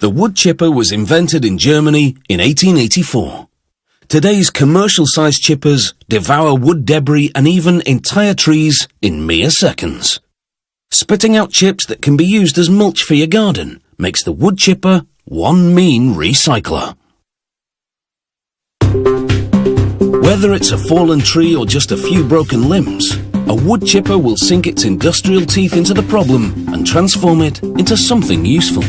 The wood chipper was invented in Germany in 1884. Today's commercial-sized chippers devour wood debris and even entire trees in mere seconds. Spitting out chips that can be used as mulch for your garden makes the wood chipper one mean recycler. Whether it's a fallen tree or just a few broken limbs, a wood chipper will sink its industrial teeth into the problem and transform it into something useful.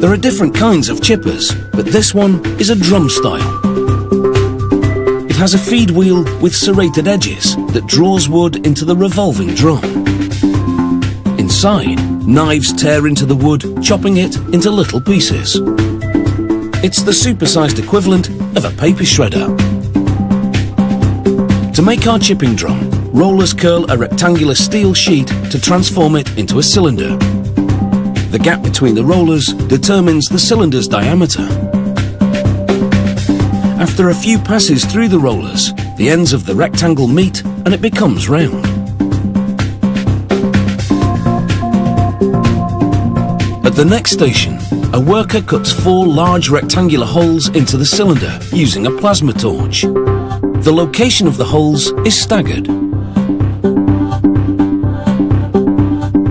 There are different kinds of chippers, but this one is a drum style. It has a feed wheel with serrated edges that draws wood into the revolving drum. Inside, knives tear into the wood, chopping it into little pieces. It's the supersized equivalent of a paper shredder. To make our chipping drum, rollers curl a rectangular steel sheet to transform it into a cylinder. The gap between the rollers determines the cylinder's diameter. After a few passes through the rollers, the ends of the rectangle meet and it becomes round. At the next station, a worker cuts 4 large rectangular holes into the cylinder using a plasma torch. The location of the holes is staggered.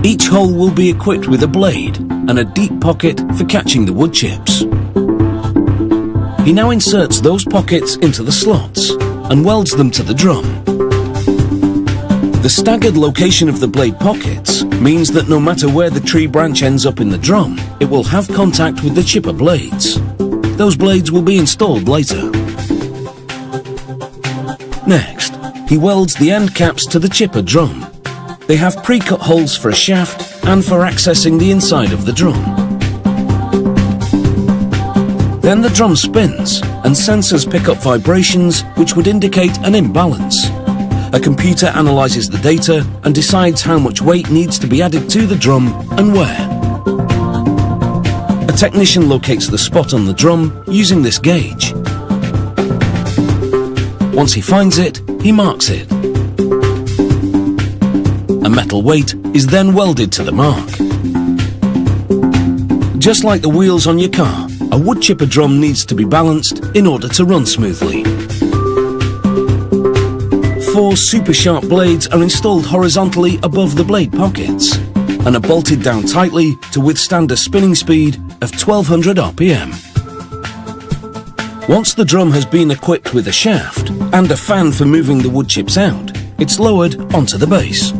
Each hole will be equipped with a blade and a deep pocket for catching the wood chips. He now inserts those pockets into the slots and welds them to the drum. The staggered location of the blade pockets means that no matter where the tree branch ends up in the drum, it will have contact with the chipper blades. Those blades will be installed later. Next, he welds the end caps to the chipper drum. They have pre-cut holes for a shaft and for accessing the inside of the drum. Then the drum spins and sensors pick up vibrations which would indicate an imbalance. A computer analyzes the data and decides how much weight needs to be added to the drum and where. A technician locates the spot on the drum using this gauge. Once he finds it, he marks it. A metal weight is then welded to the mark. Just like the wheels on your car, a wood chipper drum needs to be balanced in order to run smoothly. 4 super sharp blades are installed horizontally above the blade pockets and are bolted down tightly to withstand a spinning speed of 1200 RPM. Once the drum has been equipped with a shaft and a fan for moving the wood chips out, it's lowered onto the base.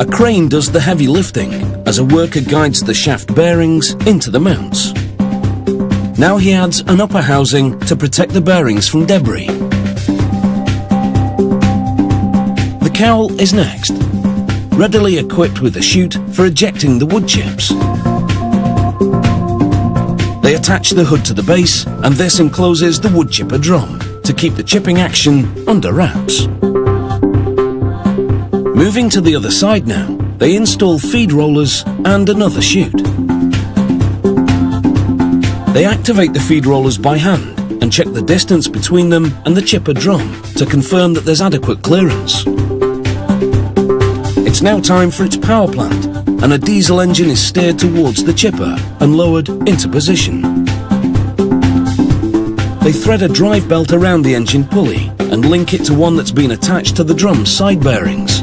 A crane does the heavy lifting as a worker guides the shaft bearings into the mounts. Now he adds an upper housing to protect the bearings from debris. The cowl is next, readily equipped with a chute for ejecting the wood chips. They attach the hood to the base, and this encloses the wood chipper drum to keep the chipping action under wraps. Moving to the other side now, they install feed rollers and another chute. They activate the feed rollers by hand and check the distance between them and the chipper drum to confirm that there's adequate clearance. It's now time for its power plant, and a diesel engine is steered towards the chipper and lowered into position. They thread a drive belt around the engine pulley and link it to one that's been attached to the drum's side bearings.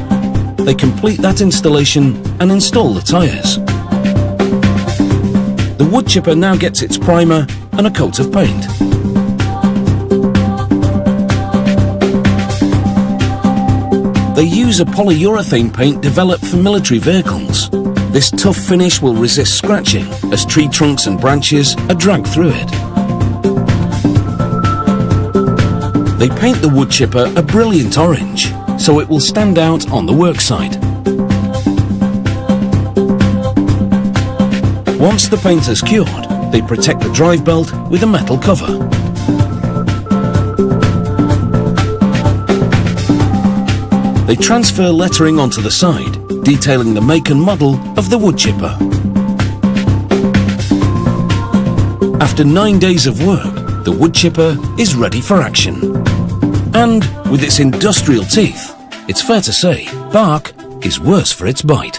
They complete that installation and install the tyres. The wood chipper now gets its primer and a coat of paint. They use a polyurethane paint developed for military vehicles. This tough finish will resist scratching as tree trunks and branches are dragged through it. They paint the wood chipper a brilliant orange, so it will stand out on the worksite. Once the paint has cured, they protect the drive belt with a metal cover. They transfer lettering onto the side, detailing the make and model of the wood chipper. After 9 days of work, the wood chipper is ready for action. And with its industrial teeth, it's fair to say bark is worse for its bite.